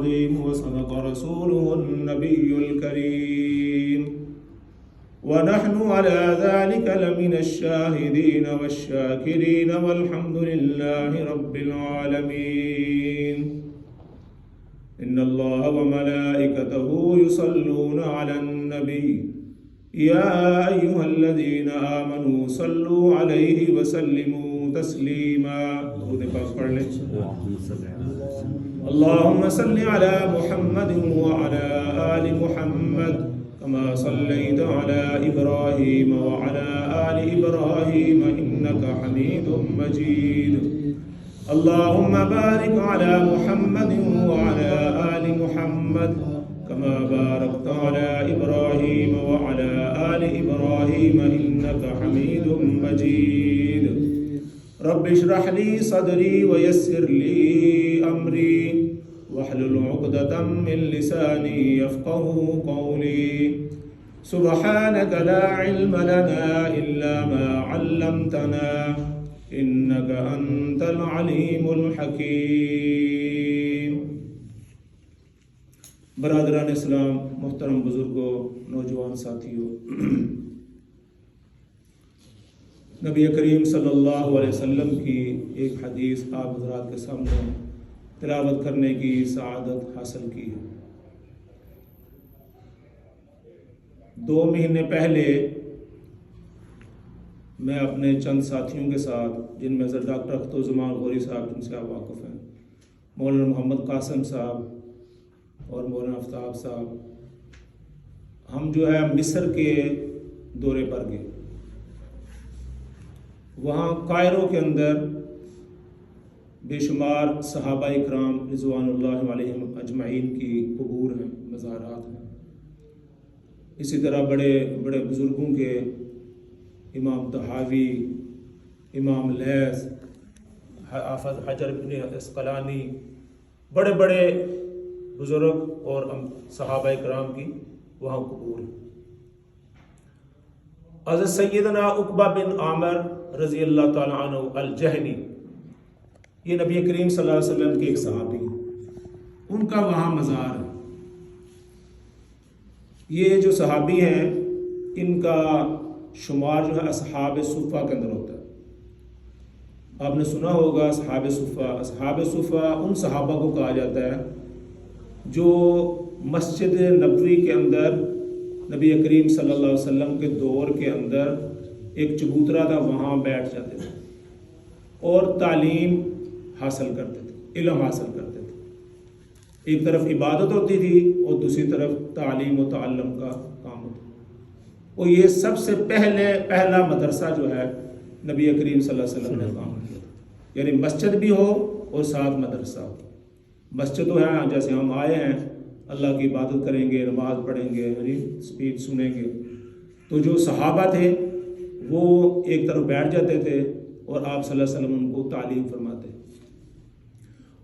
وصدق رسوله النبي الكريم ونحن على ذلك لمن الشاهدين والشاكرين والحمد لله رب العالمين إن الله وملائكته يصلون على النبي يا أيها الذين آمنوا صلوا عليه وسلموا تسليما اللهم صل على محمد وعلى آل محمد كما صليت على إبراهيم وعلى آل إبراهيم إنك حميد مجيد اللهم بارك على محمد وعلى آل محمد كما باركت على إبراهيم وعلى آل إبراهيم إنك حميد مجيد رب اشرح لي صدري ويسر لي أمري واحلل عقدة من لساني يفقه قولي سبحانك لا علم لنا إلا ما علمتنا إنك أنت العليم الحكيم. برادران اسلام، محترم بزرگوں، نوجوان ساتھیوں، نبی کریم صلی اللہ علیہ وسلم کی ایک حدیث آپ حضرات کے سامنے تلاوت کرنے کی سعادت حاصل کی ہے. 2 مہینے پہلے میں اپنے چند ساتھیوں کے ساتھ، جن میں سے ڈاکٹر اخترالزمان غوری صاحب جن سے آپ واقف ہیں، مولانا محمد قاسم صاحب اور مولانا آفتاب صاحب، ہم جو ہے مصر کے دورے پر گئے. وہاں قاہرہ کے اندر بے شمار صحابہ اکرام رضوان اللہ علیہم اجمعین کی قبور ہیں، مزارات ہیں. اسی طرح بڑے بڑے بزرگوں کے، امام طحاوی، امام لیث، حافظ حجر بن عسقلانی، بڑے بڑے بزرگ اور صحابہ اکرام کی وہاں قبور ہیں. حضرت سیدنا عقبہ بن عامر رضی اللہ تعالیٰ عنہ الجہنی، یہ نبی کریم صلی اللہ علیہ وسلم کے ایک صحابی ہیں، ان کا وہاں مزار ہے. یہ جو صحابی ہیں ان کا شمار جو ہے اصحاب صفہ کے اندر ہوتا ہے. آپ نے سنا ہوگا اصحاب صفہ. اصحاب صفہ ان صحابہ کو کہا جاتا ہے جو مسجد نبوی کے اندر نبی کریم صلی اللہ علیہ وسلم کے دور کے اندر ایک چبوترا تھا، وہاں بیٹھ جاتے تھے اور تعلیم حاصل کرتے تھے، علم حاصل کرتے تھے. ایک طرف عبادت ہوتی تھی اور دوسری طرف تعلیم و تعلم کا کام ہوتا. اور یہ سب سے پہلا مدرسہ جو ہے نبی کریم صلی اللہ علیہ وسلم نے کام کیا تھا. یعنی مسجد بھی ہو اور ساتھ مدرسہ ہو. مسجد تو ہے جیسے ہم آئے ہیں، اللہ کی عبادت کریں گے، نماز پڑھیں گے، اسپیچ سنیں گے. تو جو صحابہ تھے وہ ایک طرف بیٹھ جاتے تھے اور آپ صلی اللہ علیہ وسلم ان کو تعلیم فرماتے.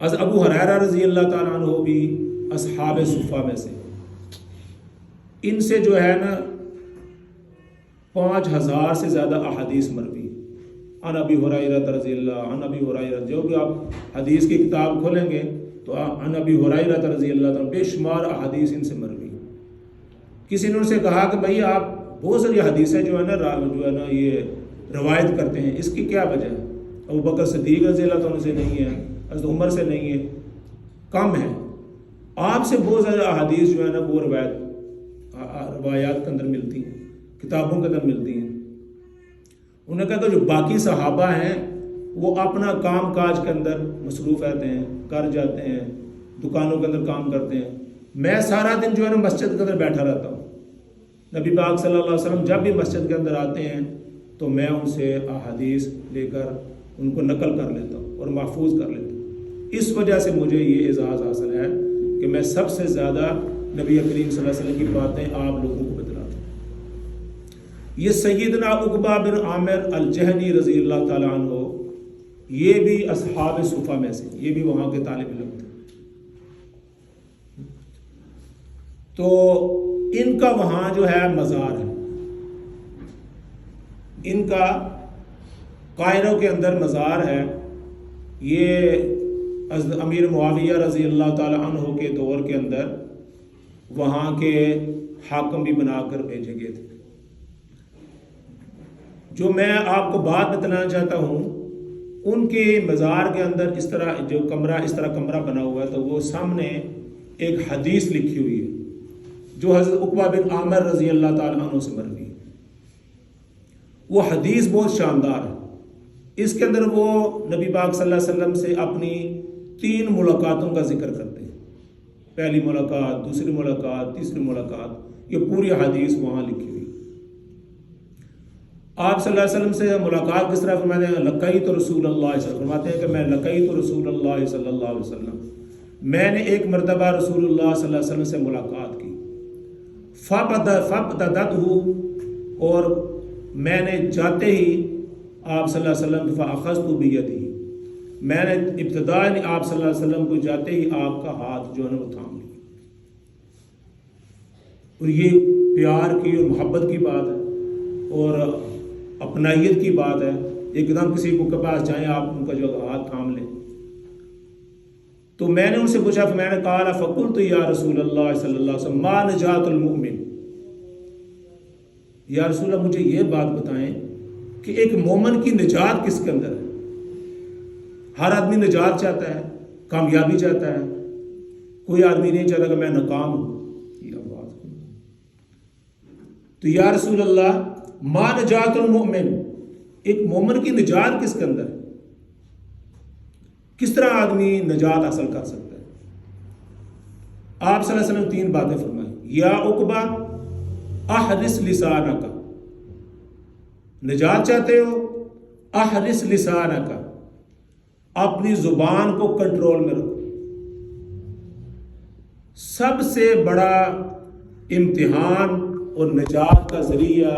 از ابو ہریرہ رضی اللہ تعالیٰ عنہ بھی اصحاب صفہ میں سے، ان سے جو ہے نا 5000 سے زیادہ احادیث مروی. عن ابی ہریرہ رضی اللہ عن ابی ہریرہ، جو بھی آپ حدیث کی کتاب کھولیں گے تو عن ابی ہریرہ رضی اللہ تعالیٰ بے شمار احادیث ان سے مروی. کسی نے ان سے کہا کہ بھائی آپ بہت ساری حدیثیں جو ہے نا یہ روایت کرتے ہیں، اس کی کیا وجہ ہے؟ ابو بکر صدیق رضی اللہ تعالیٰ سے نہیں ہے، حضرت عمر سے نہیں ہے، کم ہے. آپ سے بہت زیادہ احادیث جو ہے نا وہ روایات کے اندر ملتی ہیں، کتابوں کے اندر ملتی ہیں. انہوں نے کہا کہ جو باقی صحابہ ہیں وہ اپنا کام کاج کے اندر مصروف رہتے ہیں، گھر جاتے ہیں، دکانوں کے اندر کام کرتے ہیں. میں سارا دن جو ہے نا مسجد کے اندر بیٹھا رہتا ہوں. نبی پاک صلی اللہ علیہ وسلم جب بھی مسجد کے اندر آتے ہیں تو میں ان سے احادیث لے کر ان کو نقل کر لیتا ہوں اور محفوظ کر لیتا ہوں. اس وجہ سے مجھے یہ اعزاز حاصل ہے کہ میں سب سے زیادہ نبی کریم صلی اللہ علیہ وسلم کی باتیں آپ لوگوں کو بتلاتا ہوں. یہ سیدنا عقبہ بن عامر الجہنی رضی اللہ تعالیٰ عنہ، یہ بھی اصحاب صفہ میں سے، یہ بھی وہاں کے طالب علم تھے. تو ان کا وہاں جو ہے مزار ہے، ان کا قاہرہ کے اندر مزار ہے. یہ حضرت امیر معاویہ رضی اللہ تعالی عنہ کے دور کے اندر وہاں کے حاکم بھی بنا کر بھیجے گئے تھے. جو میں آپ کو بات بتانا چاہتا ہوں، ان کے مزار کے اندر اس طرح کمرہ بنا ہوا ہے، تو وہ سامنے ایک حدیث لکھی ہوئی ہے جو حضرت عقبہ بن عامر رضی اللہ تعالیٰ عنہ سے مروی ہے. وہ حدیث بہت شاندار ہے. اس کے اندر وہ نبی پاک صلی اللہ علیہ وسلم سے اپنی 3 ملاقاتوں کا ذکر کرتے ہیں. پہلی ملاقات، دوسری ملاقات، تیسری ملاقات، یہ پوری حدیث وہاں لکھی ہوئی. آپ صلی اللہ علیہ وسلم سے ملاقات کس طرح فرماتے ہیں؟ لقیت رسول اللہ صلی اللہ علیہ وسلم، فرماتے ہیں کہ میں لقیت رسول اللہ صلی اللہ علیہ وسلم، میں نے ایک مرتبہ رسول اللہ صلی اللہ علیہ وسلم سے ملاقات کی. فَبَدَدْتُ، اور میں نے جاتے ہی آپ صلی اللہ علیہ وسلم فَأَخَذْتُ بِيَدِهِ، میں نے ابتداء آپ صلی اللہ علیہ وسلم کو جاتے ہی آپ کا ہاتھ جو ہے وہ تھام لیا. اور یہ پیار کی اور محبت کی بات ہے اور اپنائیت کی بات ہے. ایک دم کسی کو کے پاس جائیں آپ ان کا جو ہاتھ تھام لیں. تو میں نے ان سے پوچھا، میں نے کہا فقلت یا رسول اللہ صلی اللہ علیہ وسلم ما نجات المؤمن، یا رسول اللہ مجھے یہ بات بتائیں کہ ایک مومن کی نجات کس کے اندر ہے؟ ہر آدمی نجات چاہتا ہے، کامیابی چاہتا ہے، کوئی آدمی نہیں چاہتا کہ میں ناکام ہوں. یہ بات، تو یا رسول اللہ ما نجات المؤمن، ایک مومن کی نجات کس کے اندر ہے؟ کس طرح آدمی نجات حاصل کر سکتا ہے؟ آپ صلی اللہ علیہ وسلم 3 باتیں فرمائیں. یا عقبہ احرس لسانک، نجات چاہتے ہو؟ احرس لسانک، اپنی زبان کو کنٹرول میں رکھو. سب سے بڑا امتحان اور نجات کا ذریعہ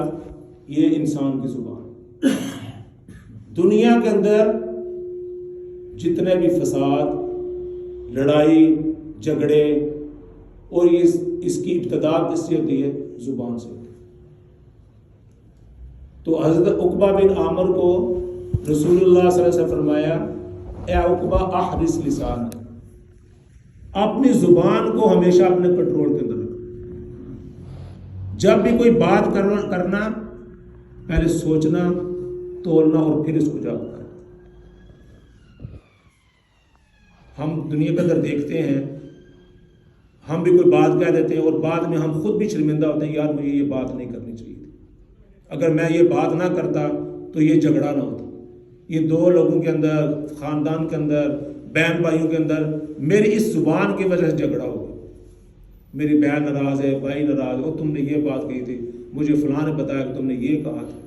یہ انسان کی زبان. دنیا کے اندر جتنے بھی فساد، لڑائی جھگڑے، اور اس کی ابتدا کس سے ہوتی ہے؟ زبان سے ہوتی ہے. تو حضرت عقبہ بن عامر کو رسول اللہ صلی اللہ علیہ وسلم فرمایا، اے عقبہ احرس لسانک، اپنی زبان کو ہمیشہ اپنے کنٹرول کے اندر رکھو. جب بھی کوئی بات کرنا پہلے سوچنا، تولنا اور پھر اس کو جا کرنا. ہم دنیا کے اندر دیکھتے ہیں، ہم بھی کوئی بات کہہ دیتے ہیں اور بعد میں ہم خود بھی شرمندہ ہوتے ہیں، یار مجھے یہ بات نہیں کرنی چاہیے تھی، اگر میں یہ بات نہ کرتا تو یہ جھگڑا نہ ہوتا. یہ 2 لوگوں کے اندر، خاندان کے اندر، بہن بھائیوں کے اندر میری اس زبان کی وجہ سے جھگڑا ہو گیا. میری بہن ناراض ہے، بھائی ناراض ہے، اور تم نے یہ بات کہی تھی، مجھے فلاں نے بتایا کہ تم نے یہ کہا تھا.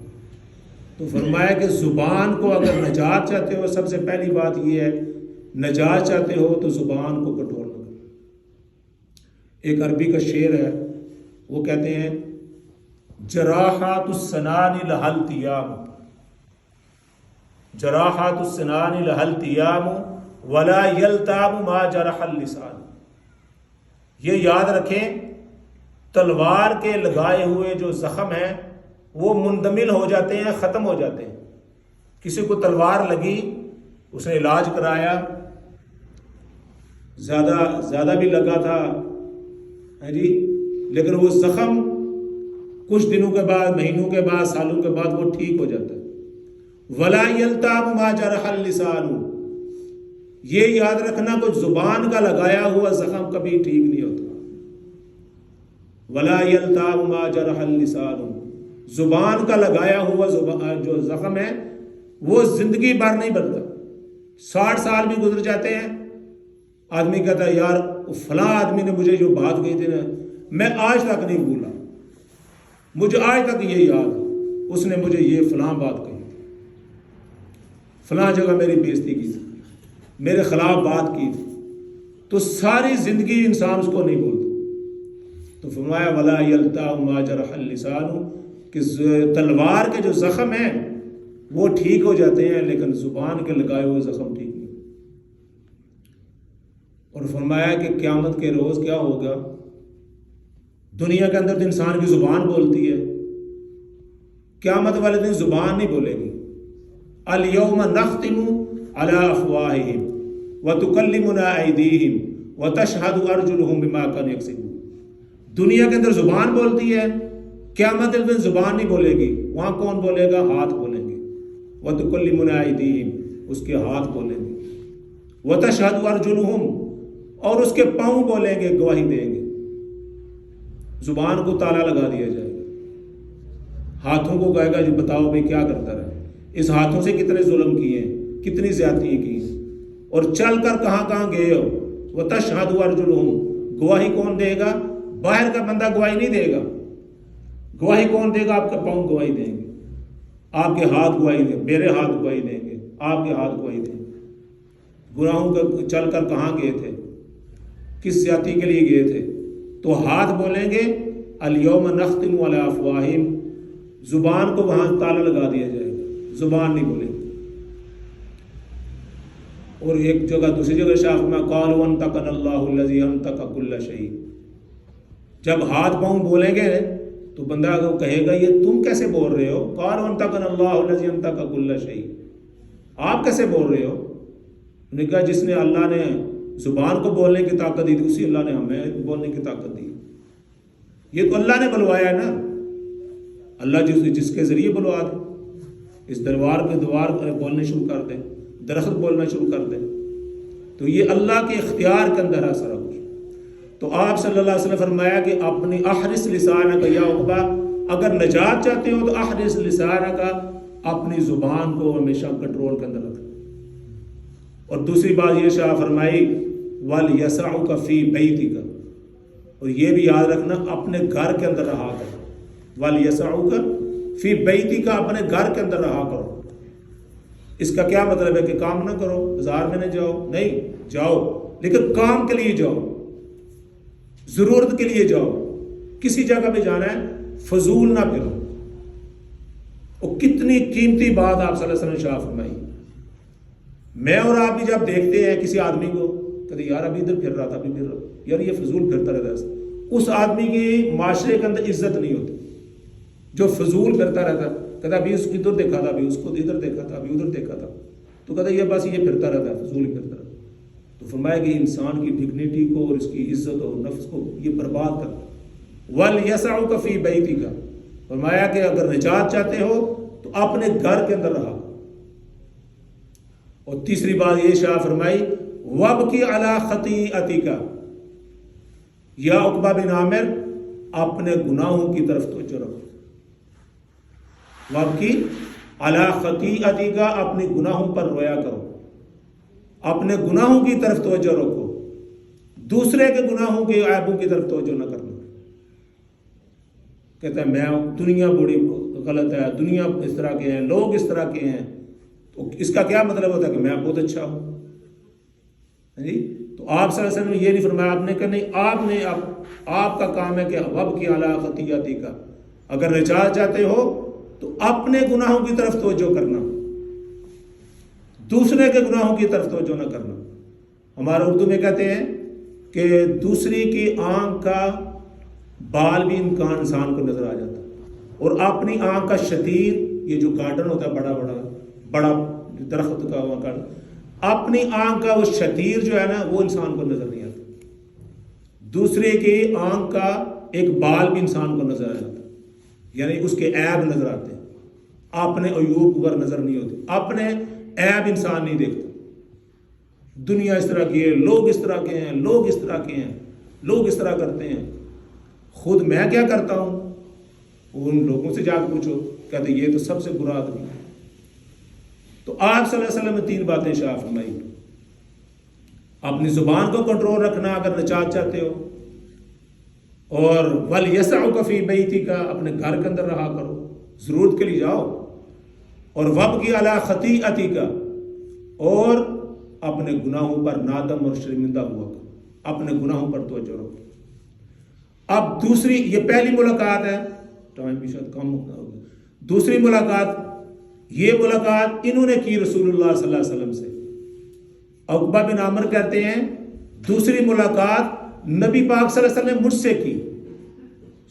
تو فرمایا کہ زبان کو اگر نجات چاہتے ہو، سب سے پہلی بات یہ ہے، نجات چاہتے ہو تو زبان کو کنٹرول کرو. ایک عربی کا شعر ہے، وہ کہتے ہیں جراحات السنان لها التیام، جراحات السنان لها التیام ولا یلتام ما جرح اللسان. یہ یاد رکھیں، تلوار کے لگائے ہوئے جو زخم ہیں وہ مندمل ہو جاتے ہیں، ختم ہو جاتے ہیں. کسی کو تلوار لگی، اس نے علاج کرایا، زیادہ بھی لگا تھا جی، لیکن وہ زخم کچھ دنوں کے بعد، مہینوں کے بعد، سالوں کے بعد وہ ٹھیک ہو جاتا ہے. ولا یلتام ما جرح اللسان، یہ یاد رکھنا کچھ زبان کا لگایا ہوا زخم کبھی ٹھیک نہیں ہوتا. ولا یلتام ما جرح اللسان، زبان کا لگایا ہوا جو زخم ہے وہ زندگی بھر نہیں بنتا. 60 سال بھی گزر جاتے ہیں، آدمی کہتا ہے یار فلاں آدمی نے مجھے جو بات کہی تھی نا، میں آج تک نہیں بھولا، مجھے آج تک یہ یاد ہے، اس نے مجھے یہ فلاں بات کہی تھی، فلاں جگہ میری بےزتی کی تھی، میرے خلاف بات کی تھی. تو ساری زندگی انسان اس کو نہیں بولتا. تو فرمایا ولا یلتام ما جرح اللسان، کہ تلوار کے جو زخم ہیں وہ ٹھیک ہو جاتے ہیں، لیکن زبان کے لگائے ہوئے زخم ٹھیک نہیں. اور فرمایا کہ قیامت کے روز کیا ہوگا؟ دنیا کے اندر تو انسان کی زبان بولتی ہے، قیامت والے دن زبان نہیں بولے گی. الیوم نختم علی افواہہم، وَتُكَلِّمُنَا أَيْدِيهِمْ وَتَشْهَدُ أَرْجُلُهُمْ بِمَا كَانُوا يَكْسِبُونَ۔ دنیا کے اندر زبان بولتی ہے، قیامت کے دن زبان نہیں بولے گی، وہاں کون بولے گا؟ ہاتھ بولیں گے۔ وَتُكَلِّمُنَا أَيْدِيهِمْ، اس کے ہاتھ بولیں گے۔ وَتَشْهَدُ أَرْجُلُهُمْ، اور اس کے پاؤں بولیں گے، گواہی دیں گے۔ زبان کو تالا لگا دیا جائے گا، ہاتھوں کو کہے گا جی بتاؤ بھائی کیا کرتا رہا، اس ہاتھوں سے کتنے ظلم کیے ہیں، کتنی زیادتی کی ہیں، اور چل کر کہاں کہاں گئے ہو۔ وَتَشْهَدُ أَرْجُلُهُمْ، گواہی کون دے گا؟ باہر کا بندہ گواہی نہیں دے گا، گواہی کون دے گا؟ آپ کے پاؤں گواہی دیں گے، آپ کے ہاتھ گواہی دیں گے، میرے ہاتھ گواہی دیں گے، آپ کے ہاتھ گواہی دیں گے۔ گناہوں کا چل کر کہاں گئے تھے، کس زیادتی کے لیے گئے تھے، تو ہاتھ بولیں گے اليوم نختم علی افواہہم، زبان کو وہاں تالا لگا دیا جائے گا، زبان نہیں بولے گی۔ اور ایک جگہ دوسری جگہ شاخ میں قالوا انطقنا اللہ الذی انطق کل شیء، جب ہاتھ پاؤں بولیں گے تو بندہ کہے گا یہ تم کیسے بول رہے ہو؟ قالوا انطقنا اللہ الذی انطق کل شیء، آپ کیسے بول رہے ہو؟ نے کہا جس نے اللہ نے زبان کو بولنے کی طاقت دی، اسی اللہ نے ہمیں بولنے کی طاقت دی۔ یہ تو اللہ نے بلوایا ہے نا، اللہ جس کے ذریعے بلوا دے، اس دربار کے دوار بولنے شروع کر دے، درخت بولنا شروع کر دے، تو یہ اللہ کے اختیار کے اندر ہے سارا کچھ۔ تو آپ صلی اللہ علیہ وسلم فرمایا کہ اپنی احرس لسانک یا عقبہ، اگر نجات چاہتے ہو تو احرس لسانک، اپنی زبان کو ہمیشہ کنٹرول کے اندر رکھنا۔ اور دوسری بات یہ شاہ فرمائی وَلْيَسَعُكَ فِي بَيْتِكَ، اور یہ بھی یاد رکھنا اپنے گھر کے اندر رہا کرو، وَلْيَسَعُكَ فِي بَيْتِكَ، اپنے گھر کے اندر رہا کرو۔ اس کا کیا مطلب ہے کہ کام نہ کرو، بازار میں نہ جاؤ، نہیں جاؤ، لیکن کام کے لیے جاؤ، ضرورت کے لیے جاؤ۔ کسی جگہ پہ جانا ہے فضول نہ پھرو۔ اور کتنی قیمتی بات آپ صلی اللہ علیہ وسلم نے شاہ فرمائی۔ میں اور آپ بھی جب دیکھتے ہیں کسی آدمی کو، کہتے یار ابھی ادھر پھر رہا تھا، ابھی پھر رہا، یار یہ فضول پھرتا رہتا ہے، اس آدمی کی معاشرے کے اندر عزت نہیں ہوتی جو فضول پھرتا رہتا، کہتا ابھی اس کو ادھر دیکھا تھا، ابھی اس کو ادھر دیکھا تھا، ابھی ادھر دیکھا تھا، تو کہتا یہ بس یہ پھرتا رہتا ہے، فضول ہی پھرتا رہتا ہے۔ تو فرمایا کہ انسان کی ڈگنیٹی کو اور اس کی عزت اور نفس کو یہ برباد کرتا ہے۔ وَلْيَسَعُكَ فِي بَيْتِكَ، فرمایا کہ اگر نجات چاہتے ہو تو اپنے گھر کے اندر رہا۔ اور تیسری بات یہ شاہ فرمائی وَابْكِ عَلَىٰ خَطِيئَتِكَ، یا عقبہ بن عامر اپنے گناہوں کی طرف توجہ رکھو۔ وَابْكِ عَلَىٰ خَطِيئَتِكَ، اپنے گناہوں پر رویا کرو، اپنے گناہوں کی طرف توجہ رکھو، دوسرے کے گناہوں کے عیبوں کی طرف توجہ نہ کرنا۔ کہتا ہے میں دنیا بڑی غلط ہے، دنیا اس طرح کے ہیں، لوگ اس طرح کے ہیں، تو اس کا کیا مطلب ہوتا ہے کہ میں بہت اچھا ہوں؟ جی تو آپ صلی اللہ علیہ وسلم نے یہ نہیں فرمایا، آپ نے کہا نہیں، آپ کا کام ہے کہ وَابْكِ عَلَىٰ خَطِيئَتِكَ، اگر نجات چاہتے ہو تو اپنے گناہوں کی طرف توجہ کرنا، دوسرے کے گناہوں کی طرف توجہ نہ کرنا۔ ہمارے اردو میں کہتے ہیں کہ دوسری کی آنکھ کا بال بھی انسان کو نظر آ جاتا ہے، اور اپنی آنکھ کا شتیر، یہ جو گارڈن ہوتا ہے بڑا درخت کا ہوا گارڈن، اپنی آنکھ کا وہ شتیر جو ہے نا وہ انسان کو نظر نہیں آتا، دوسرے کی آنکھ کا ایک بال بھی انسان کو نظر آ جاتا ہے، یعنی اس کے عیب نظر آتے ہیں، اپنے عیوب پر نظر نہیں ہوتے، اپنے عیب انسان نہیں دیکھتا۔ دنیا اس طرح کی ہے، لوگ اس طرح کے ہیں، لوگ اس طرح کے ہیں، لوگ اس طرح کرتے ہیں، خود میں کیا کرتا ہوں؟ ان لوگوں سے جا کے پوچھو، کہتے یہ تو سب سے برا آدمی ہے۔ تو آپ صلی اللہ علیہ وسلم نے 3 باتیں شاہ فرمائی، اپنی زبان کو کنٹرول رکھنا اگر نجات چاہتے ہو، اور وَلْيَسَعُكَ فِي بَيْتِكَ، اپنے گھر کے اندر رہا کرو، ضرورت کے لیے جاؤ، اور وَابْكِ عَلَىٰ خَطِيئَتِكَ، اور اپنے گناہوں پر نادم اور شرمندہ ہوا کرو، اپنے گناہوں پر توجہ رکھو۔ اب دوسری، یہ پہلی ملاقات ہے، ٹائم بھی شاید کم ہوگا، دوسری ملاقات، یہ ملاقات انہوں نے کی رسول اللہ صلی اللہ علیہ وسلم سے۔ عقبہ بن عامر کہتے ہیں دوسری ملاقات نبی پاک صلی اللہ علیہ وسلم نے مجھ سے کی۔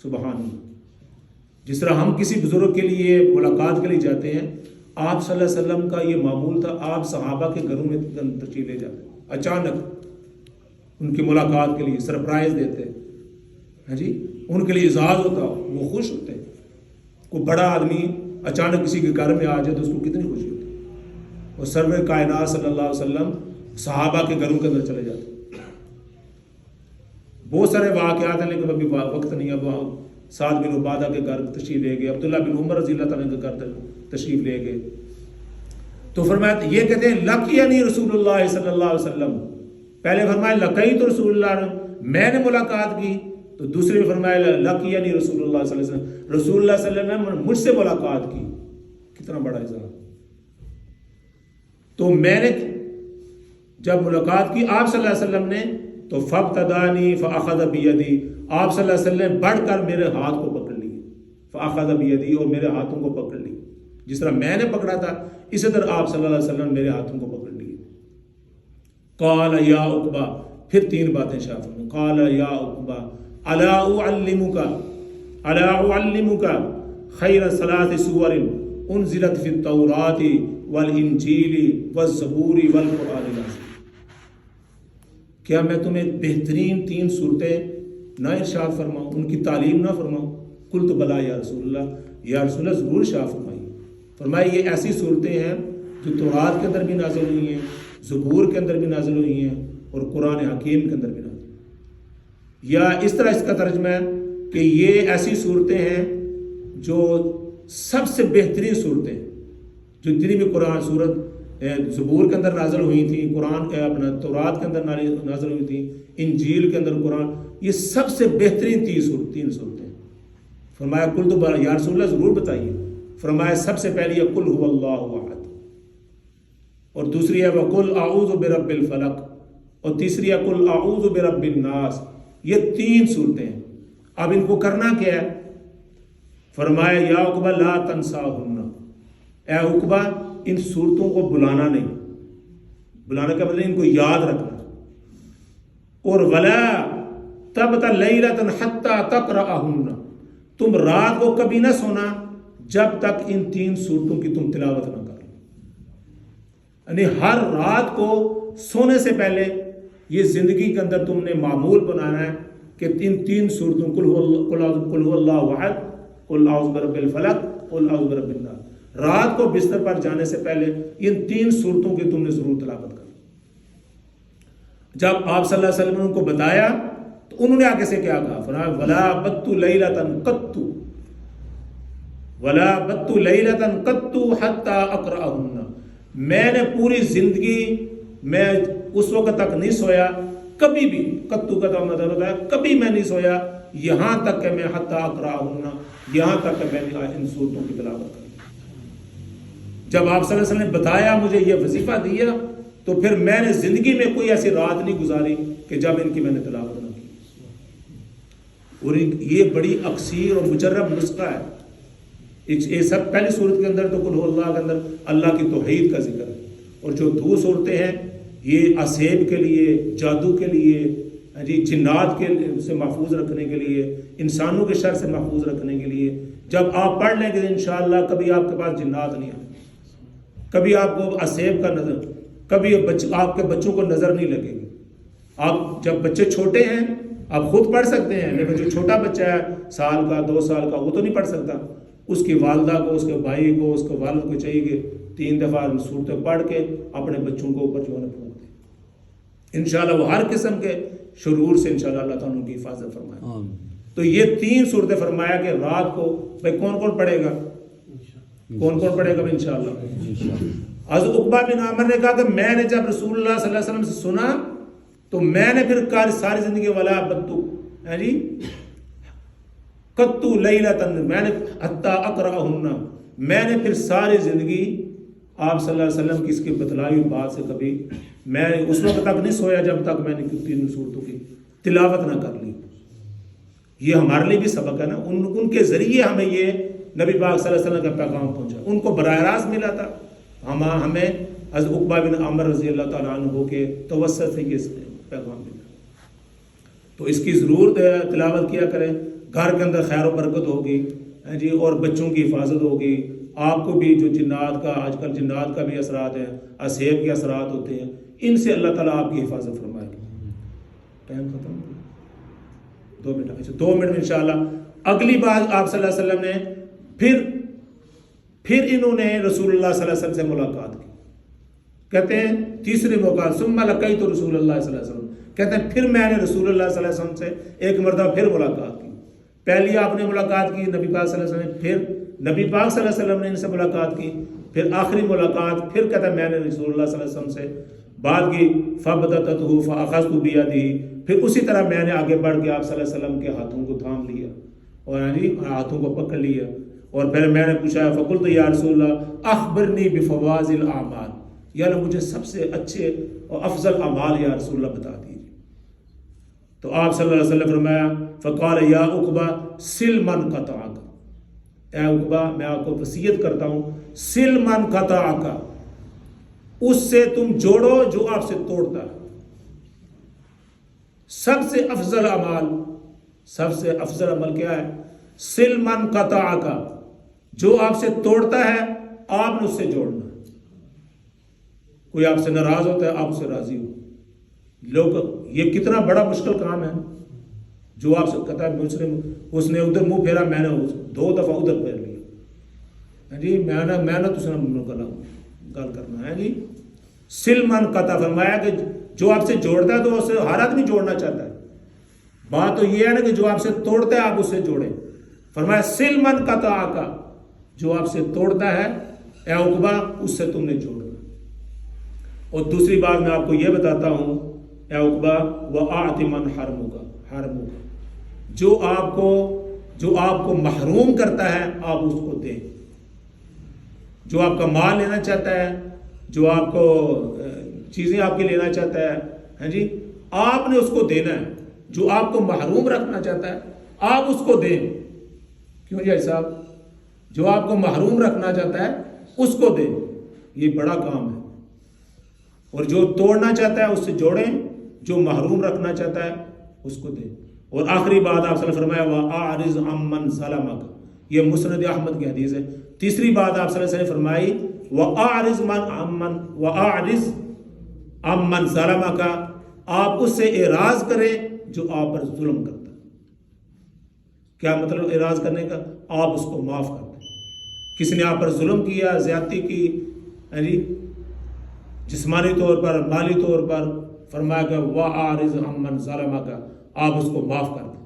سبحان اللہ، جس طرح ہم کسی بزرگ کے لیے ملاقات کے لیے جاتے ہیں، آپ صلی اللہ علیہ وسلم کا یہ معمول تھا، آپ صحابہ کے گھروں میں تشریف لے جاتے، اچانک ان کی ملاقات کے لیے سرپرائز دیتے، ہاں جی، ان کے لیے اعزاز ہوتا، وہ خوش ہوتے. کوئی بڑا آدمی اچانک کسی کے گھر میں آ جائے تو اس کو کتنی خوشی ہوتی. اور سرور کائنات صلی اللہ علیہ وسلم صحابہ کے گھروں کے اندر چلے جاتے. بہت سارے واقعات ہیں لیکن ابھی وقت نہیں. اب سعد بن عبادہ کے گھر تشریف لے گئے، عبداللہ بن عمر رضی اللہ تعالیٰ کے گھر تشریف لے گئے. تو فرمایا، یہ کہتے ہیں لقینی رسول اللہ صلی اللہ علیہ وسلم. پہلے فرمایا لقیت رسول اللہ، میں نے ملاقات کی. تو دوسرے فرمایا لقینی رسول اللہ صلی اللہ علیہ وسلم، رسول اللہ صلی اللہ علیہ وسلم نے مجھ سے ملاقات کی. کتنا بڑا اظہار. تو میں نے جب ملاقات کی آپ صلی اللہ علیہ وسلم نے، تو فابتدانی فاخذ بیدی، آپ صلی اللہ علیہ وسلم نے بڑھ کر میرے ہاتھ کو پکڑ لیے. فاخذ بیدی، اور میرے ہاتھوں کو پکڑ لی. جس طرح میں نے پکڑا تھا اسی طرح آپ صلی اللہ علیہ وسلم نے میرے ہاتھوں کو پکڑ لیے. قال یا عقبہ، پھر 3 باتیں شاہ فرمائیں. قال یا عقبہ الا اعلمک خیر 3 سور انزلت فی التوراۃ والانجیل والزبور والقرآن العظیم. کیا میں تمہیں بہترین 3 صورتیں نہ ارشاد فرماؤں، ان کی تعلیم نہ فرماؤں؟ قلت بلا یا رسول اللہ، یا رسول اللہ ضرور ارشاد فرمائیے. فرمایا یہ ایسی صورتیں ہیں جو تورات کے اندر بھی نازل ہوئی ہیں، زبور کے اندر بھی نازل ہوئی ہیں، اور قرآن حکیم کے اندر بھی نازل ہوئی ہیں. یا اس طرح اس کا ترجمہ ہے کہ یہ ایسی صورتیں ہیں جو سب سے بہترین صورتیں، جو جتنی بھی قرآن صورت زبور کے اندر نازل ہوئی تھیں، قرآن اپنا تورات کے اندر نازل ہوئی تھیں، انجیل کے اندر قرآن، یہ سب سے بہترین 3 صورتیں. فرمایا کل تو یا رسول اللہ ضرور بتائیے. فرمایا سب سے پہلی ہے قل هو اللہ احد، اور دوسری ہے وقل اعوذ برب الفلق، اور تیسری ہے قل اعوذ برب الناس. یہ 3 صورتیں ہیں. اب ان کو کرنا کیا ہے؟ فرمایا یا عقبہ لا تنساہن، اے عقبہ ان صورتوں کو بلانا نہیں. بلانا کا مطلب ان کو یاد رکھنا. اور ولا تبت لیلۃ حتی تقرأہن، تم رات کو کبھی نہ سونا جب تک ان 3 صورتوں کی تم تلاوت نہ کرو. یعنی ہر رات کو سونے سے پہلے یہ زندگی کے اندر تم نے معمول بنانا ہے کہ ان 3 صورتوں قل هو اللہ احد، قل اعوذ برب الفلق، قل اعوذ برب الناس، رات کو بستر پر جانے سے پہلے ان 3 صورتوں کی تم نے ضرور تلاوت کرنی. جب آپ صلی اللہ علیہ وسلم نے ان کو بتایا تو انہوں نے آگے سے کیا کہا؟ فرمایا ولا بت لیلۃ قط، ولا بت لیلۃ قط حتی اقرأہن، میں نے پوری زندگی میں اس وقت تک نہیں سویا کبھی بھی. قطو کا مطلب ہوتا ہے کبھی میں نہیں سویا یہاں تک کہ میں حتی اقرأہن، یہاں تک کہ میں نے ان صورتوں کی تلاوت کی. جب آپ صلی اللہ علیہ وسلم نے بتایا، مجھے یہ وظیفہ دیا، تو پھر میں نے زندگی میں کوئی ایسی رات نہیں گزاری کہ جب ان کی میں نے تلاوت نہ کی. اور یہ بڑی اکثیر اور مجرب نسخہ ہے. یہ سب پہلی صورت کے اندر تو قل هو اللہ کے اندر اللہ کی توحید کا ذکر ہے، اور جو 2 صورتیں ہیں یہ اسیب کے لیے، جادو کے لیے، جنات کے سے محفوظ رکھنے کے لیے، انسانوں کے شر سے محفوظ رکھنے کے لیے. جب آپ پڑھ لیں گے انشاءاللہ کبھی آپ کے پاس جنات نہیں آئیں، کبھی آپ کو اسیب کا نظر، کبھی آپ کے بچوں کو نظر نہیں لگے گی. آپ جب بچے چھوٹے ہیں آپ خود پڑھ سکتے ہیں، لیکن جو چھوٹا بچہ ہے 1 سال کا 2 سال کا وہ تو نہیں پڑھ سکتا. اس کی والدہ کو، اس کے بھائی کو، اس کے والد کو چاہیے کہ 3 دفعہ صورتیں پڑھ کے اپنے بچوں کو اوپر جو ہے پھونک دیں. انشاءاللہ وہ ہر قسم کے شرور سے انشاءاللہ اللہ تعالیٰ ان کی حفاظت فرمائے. تو یہ 3 صورتیں فرمایا کہ رات کو بھائی کون پڑھے گا، کون پڑھے گا انشاءاللہ. حضرت عقبہ بن عامر نے کہا کہ میں نے جب رسول اللہ صلی اللہ علیہ وسلم سے سنا تو میں نے پھر ساری زندگی والا بتو قطو لیلۃ، میں نے حتی اقرأہن، میں نے پھر ساری زندگی آپ صلی اللہ علیہ وسلم کی اس کی بتلائی ہوئی بات سے کبھی میں اس وقت تک نہیں سویا جب تک میں نے 3 صورتوں کی تلاوت نہ کر لی. یہ ہمارے لیے بھی سبق ہے نا. ان کے ذریعے ہمیں یہ نبی پاک صلی اللہ علیہ وسلم کا پیغام پہنچا. ان کو براہ راست ملا تھا، ہمیں حضرت عقبہ بن عامر رضی اللہ تعالیٰ عنہ کے توسط سے یہ پیغام ملا. تو اس کی ضرور تلاوت کیا کریں. گھر کے اندر خیر و برکت ہوگی اور بچوں کی حفاظت ہوگی. آپ کو بھی جو جنات کا، آج کل جنات کا بھی اثرات ہیں، اسیب کے اثرات ہوتے ہیں، ان سے اللہ تعالیٰ آپ کی حفاظت فرمائے گا. ٹائم ختم ہو گیا, 2 منٹ. اچھا 2 منٹ میں انشاءاللہ. اگلی بات آپ صلی اللہ علیہ وسلم نے پھر انہوں نے رسول اللہ صلی اللہ علیہ وسلم سے ملاقات کی. کہتے ہیں تیسرے موقع ثم لقیت رسول اللہ صلی اللہ علیہ وسلم, کہتے ہیں پھر میں نے رسول اللہ صلی اللہ علیہ وسلم سے ایک مرتبہ پھر ملاقات کی. پہلی آپ نے ملاقات کی نبی پاک صلی اللہ علیہ وسلم, پھر نبی پاک صلی اللہ علیہ وسلم نے ان سے ملاقات کی, پھر آخری ملاقات پھر کہتا ہے میں نے رسول اللہ صلی اللہ علیہ وسلم سے بات کی. فبدتته فاخذت بيده, پھر اسی طرح میں نے آگے بڑھ کے آپ صلی اللہ علیہ وسلم کے ہاتھوں کو تھام لیا اور ہاتھوں کو پکڑ لیا, اور پھر میں نے پوچھا فقلت یا رسول اللہ اخبرنی بفواضل الاعمال, یعنی مجھے سب سے اچھے اور افضل اعمال یا رسول اللہ بتا دیجیے. تو آپ صلی اللہ علیہ وسلم نے فرمایا فقال یا عقبہ سل من قطعک, اے عقبہ میں آپ کو وصیت کرتا ہوں سل من قطعک, اس سے تم جوڑو جو آپ سے توڑتا ہے. سب سے افضل عمل کیا ہے؟ سل من قطعک, جو آپ سے توڑتا ہے آپ نے اس سے جوڑنا. کوئی آپ سے ناراض ہوتا ہے آپ اس سے راضی ہو. لوگ یہ کتنا بڑا مشکل کام ہے. جو آپ سے کہتا ہے مسلم, اس نے ادھر منہ پھیرا, میں نے 2 دفعہ ادھر پھیر لیا جی, میں نے تو گل کرنا ہے جی. سل من قطع, فرمایا کہ جو آپ سے جوڑتا ہے تو اسے ہر آدمی جوڑنا چاہتا ہے. بات تو یہ ہے نا کہ جو آپ سے توڑتا ہے آپ اس سے جوڑیں. فرمایا سل من قطع کا, جو آپ سے توڑتا ہے اے عقبہ اس سے تم نے جوڑنا. اور دوسری بات میں آپ کو یہ بتاتا ہوں اے عقبہ وَأَعْتِ مَنْ حَرَمُكَ, جو آپ کو محروم کرتا ہے آپ اس کو دیں. جو آپ کا مال لینا چاہتا ہے, جو آپ کو چیزیں آپ کی لینا چاہتا ہے, ہاں جی, آپ نے اس کو دینا ہے. جو آپ کو محروم رکھنا چاہتا ہے آپ اس کو دیں. کیوں جی صاحب, جو آپ کو محروم رکھنا چاہتا ہے اس کو دیں, یہ بڑا کام ہے. اور جو توڑنا چاہتا ہے اس سے جوڑیں, جو محروم رکھنا چاہتا ہے اس کو دیں. اور آخری بات آپ صلی اللہ علیہ وسلم نے فرمایا وَأَعْرِضْ عَمَّنْ ظَلَمَكَ, یہ مسند احمد کی حدیث ہے. تیسری بات آپ صلی اللہ علیہ وسلم نے فرمائی وَأَعْرِضْ عَمَّنْ ظَلَمَكَ, آپ اس سے اعراض کریں جو آپ پر ظلم کرتا ہے. کیا مطلب اعراض کرنے کا؟ آپ اس کو معاف کر دیں. کسی نے آپ پر ظلم کیا, زیادتی کی, جسمانی طور پر, مالی طور پر, فرمایا کہ وَأَعْرِضْ عَمَّنْ ظَلَمَكَ, آپ اس کو معاف کر دیں.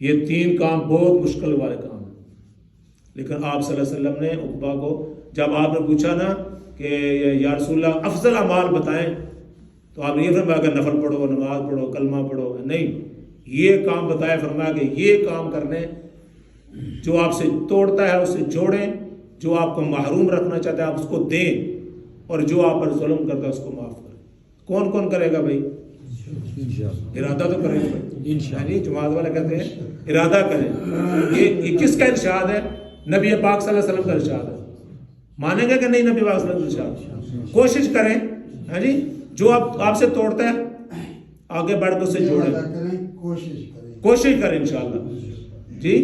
یہ 3 کام بہت مشکل والے کام ہیں. لیکن آپ صلی اللہ علیہ وسلم نے عقبہ کو, جب آپ نے پوچھا نا کہ یا رسول اللہ افضل اعمال بتائیں, تو آپ نے یہ فرمایا کہ نفل پڑھو, نماز پڑھو, کلمہ پڑھو, نہیں, یہ کام بتایا. فرمایا کہ یہ کام کرنے, جو آپ سے توڑتا ہے اس سے جوڑیں, جو آپ کو محروم رکھنا چاہتا ہے آپ اس کو دیں, اور جو آپ پر ظلم کرتا ہے اس کو معاف کریں. کون کون کرے گا بھائی؟ ارادہ تو کریں گے انشاءاللہ. جماعت والے کہتے ہیں ارادہ کریں. یہ کس کا ارشاد ہے؟ نبی پاک صلی اللہ علیہ وسلم کا ارشاد ہے. مانیں گے کہ نہیں نبی پاک صلی اللہ علیہ وسلم کا ارشاد؟ کوشش کریں, ہاں جی, جو آپ سے توڑتا ہے آگے بڑھ کے اس سے جوڑیں, کوشش کریں انشاءاللہ جی.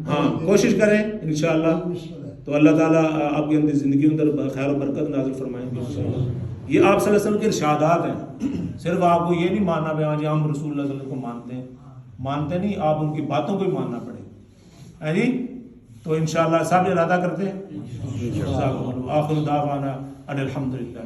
ہاں کوشش کریں انشاءاللہ. تو اللہ تعالیٰ آپ کی اندر زندگی اندر خیر و برکت نازل فرمائیں گے انشاءاللہ. یہ آپ صلی اللہ علیہ وسلم کے ارشادات ہیں. صرف آپ کو یہ نہیں ماننا بھی ہاں جی ہم رسول اللہ صلی اللہ علیہ وسلم کو مانتے نہیں, آپ ان کی باتوں کو ہی ماننا پڑے گا جی. تو انشاءاللہ سب ارادہ کرتے ہیں. آخر دعوانا ان الحمدللہ.